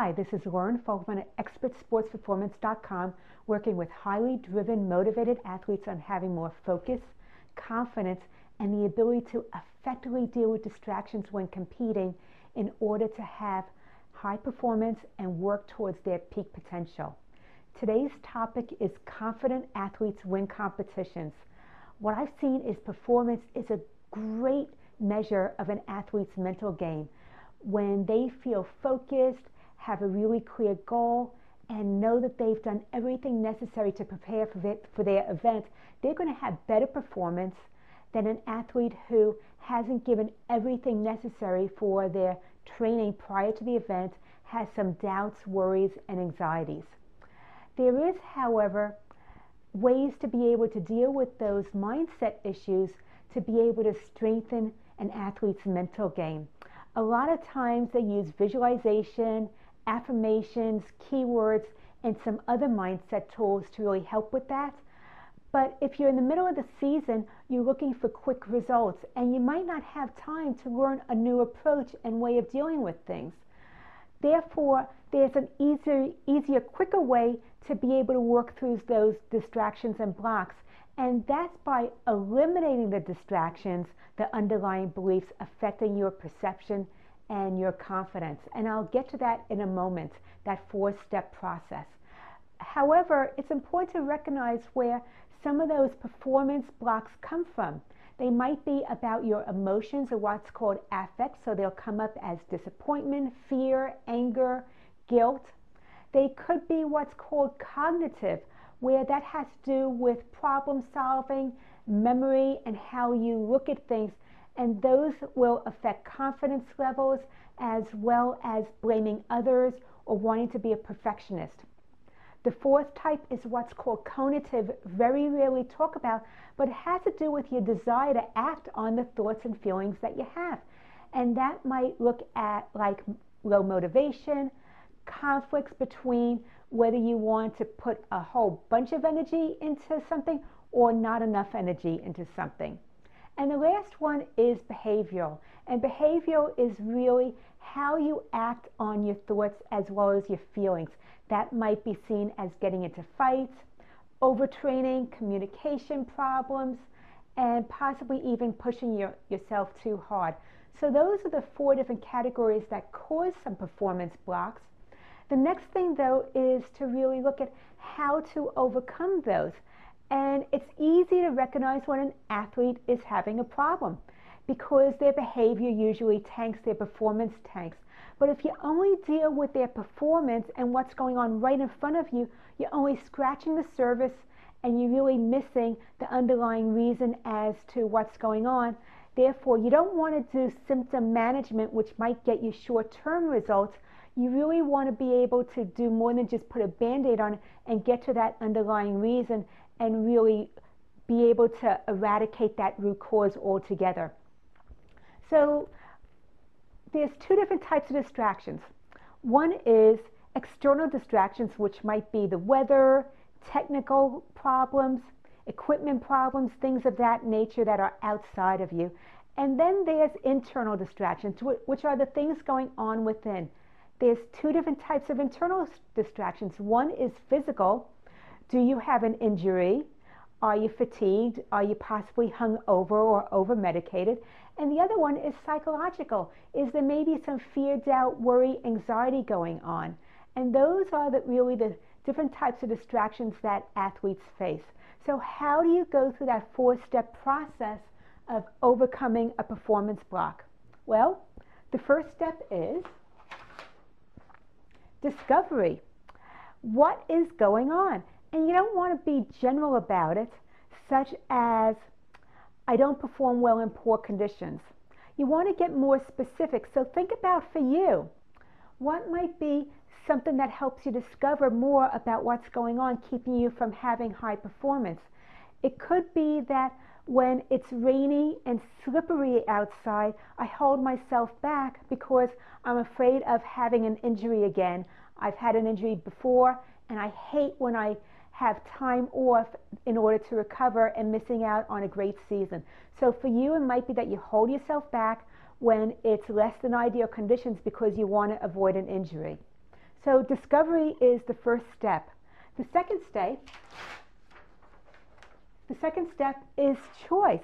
Hi, this is Lauren Folkman at ExpertSportsPerformance.com, working with highly driven, motivated athletes on having more focus, confidence, and the ability to effectively deal with distractions when competing in order to have high performance and work towards their peak potential. Today's topic is confident athletes win competitions. What I've seen is performance is a great measure of an athlete's mental game. When they feel focused, have a really clear goal, and know that they've done everything necessary to prepare for their event, they're going to have better performance than an athlete who hasn't given everything necessary for their training prior to the event, has some doubts, worries, and anxieties. There is, however, ways to be able to deal with those mindset issues to be able to strengthen an athlete's mental game. A lot of times they use visualization, affirmations, keywords, and some other mindset tools to really help with that. But if you're in the middle of the season, you're looking for quick results, and you might not have time to learn a new approach and way of dealing with things. Therefore, there's an easier, quicker way to be able to work through those distractions and blocks, and that's by eliminating the distractions, the underlying beliefs affecting your perception and your confidence. And I'll get to that in a moment, that 4-step process. However, it's important to recognize where some of those performance blocks come from. They might be about your emotions, or what's called affect, so they'll come up as disappointment, fear, anger, guilt. They could be what's called cognitive, where that has to do with problem solving, memory, and how you look at things. And those will affect confidence levels as well as blaming others or wanting to be a perfectionist. The fourth type is what's called cognitive, very rarely talked about, but it has to do with your desire to act on the thoughts and feelings that you have. And that might look at like low motivation, conflicts between whether you want to put a whole bunch of energy into something or not enough energy into something. And the last one is behavioral. And behavioral is really how you act on your thoughts as well as your feelings. That might be seen as getting into fights, overtraining, communication problems, and possibly even pushing yourself too hard. So those are the 4 different categories that cause some performance blocks. The next thing, though, is to really look at how to overcome those. And it's easy to recognize when an athlete is having a problem because their behavior usually tanks, their performance tanks. But if you only deal with their performance and what's going on right in front of you, you're only scratching the surface and you're really missing the underlying reason as to what's going on. Therefore, you don't want to do symptom management, which might get you short-term results. You really want to be able to do more than just put a Band-Aid on it and get to that underlying reason and really be able to eradicate that root cause altogether. So there's 2 different types of distractions. One is external distractions, which might be the weather, technical problems, equipment problems, things of that nature that are outside of you. And then there's internal distractions, which are the things going on within. There's 2 different types of internal distractions. One is physical. Do you have an injury? Are you fatigued? Are you possibly hung over or over-medicated? And the other one is psychological. Is there maybe some fear, doubt, worry, anxiety going on? And those are really the different types of distractions that athletes face. So how do you go through that 4-step process of overcoming a performance block? Well, the first step is discovery. What is going on? And you don't want to be general about it, such as, I don't perform well in poor conditions. You want to get more specific. So think about for you, what might be something that helps you discover more about what's going on, keeping you from having high performance. It could be that when it's rainy and slippery outside, I hold myself back because I'm afraid of having an injury again. I've had an injury before, and I hate when I have time off in order to recover and missing out on a great season. So for you, it might be that you hold yourself back when it's less than ideal conditions because you want to avoid an injury. So discovery is the first step. The second step is choice.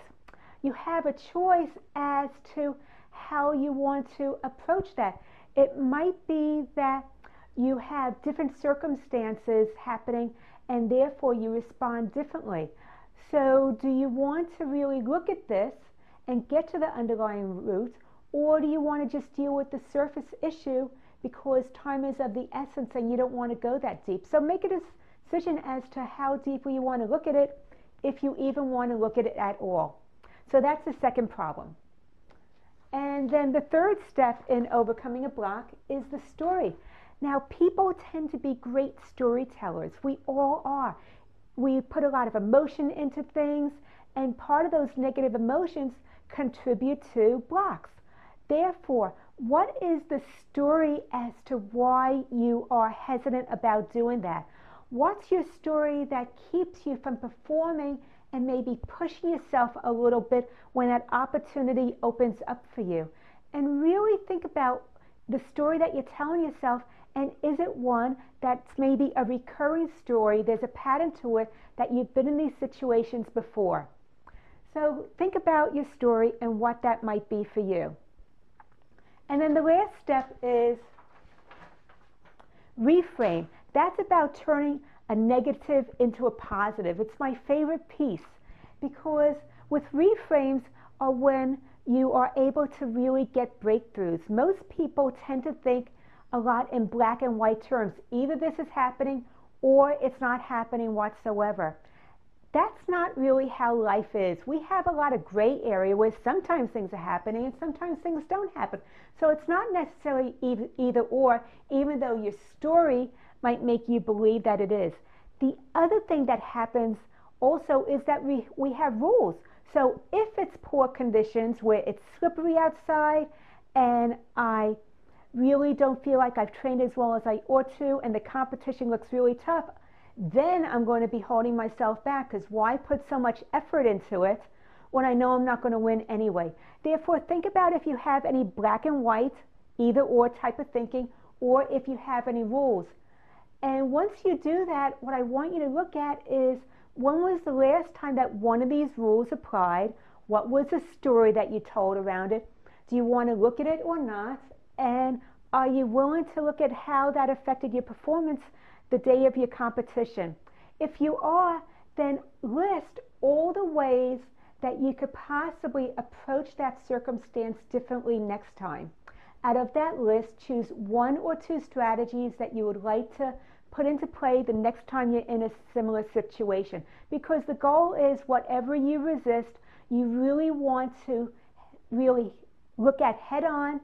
You have a choice as to how you want to approach that. It might be that you have different circumstances happening and therefore you respond differently. So do you want to really look at this and get to the underlying root, or do you want to just deal with the surface issue because time is of the essence and you don't want to go that deep? So make a decision as to how deeply you want to look at it, if you even want to look at it at all. So that's the second problem. And then the third step in overcoming a block is the story. Now, people tend to be great storytellers. We all are. We put a lot of emotion into things, and part of those negative emotions contribute to blocks. Therefore, what is the story as to why you are hesitant about doing that? What's your story that keeps you from performing and maybe pushing yourself a little bit when that opportunity opens up for you? And really think about the story that you're telling yourself, and is it one that's maybe a recurring story? There's a pattern to it that you've been in these situations before. So think about your story and what that might be for you. And then the last step is reframe. That's about turning a negative into a positive. It's my favorite piece, because with reframes are when you are able to really get breakthroughs. Most people tend to think a lot in black and white terms. Either this is happening or it's not happening whatsoever. That's not really how life is. We have a lot of gray area where sometimes things are happening and sometimes things don't happen. So it's not necessarily either or, even though your story might make you believe that it is. The other thing that happens also is that we have rules. So if it's poor conditions where it's slippery outside and I really don't feel like I've trained as well as I ought to and the competition looks really tough, then I'm going to be holding myself back, because why put so much effort into it when I know I'm not going to win anyway? Therefore, think about if you have any black and white, either or type of thinking, or if you have any rules. And once you do that, what I want you to look at is, when was the last time that one of these rules applied? What was the story that you told around it? Do you want to look at it or not? And are you willing to look at how that affected your performance the day of your competition? If you are, then list all the ways that you could possibly approach that circumstance differently next time. Out of that list, choose one or two strategies that you would like to put into play the next time you're in a similar situation. Because the goal is, whatever you resist, you really want to really look at head on,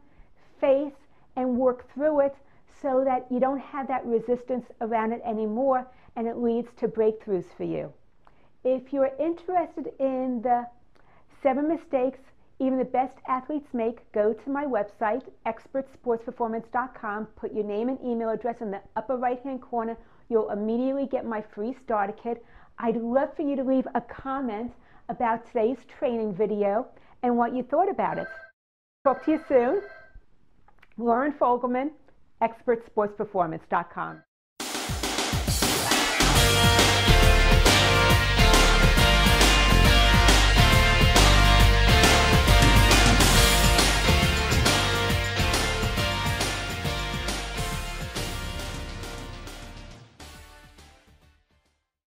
face, and work through it, so that you don't have that resistance around it anymore, and it leads to breakthroughs for you. If you're interested in the 7 mistakes even the best athletes make, go to my website, expertsportsperformance.com, put your name and email address in the upper right-hand corner. You'll immediately get my free starter kit. I'd love for you to leave a comment about today's training video and what you thought about it. Talk to you soon. Lauren Fogelman, expertsportsperformance.com.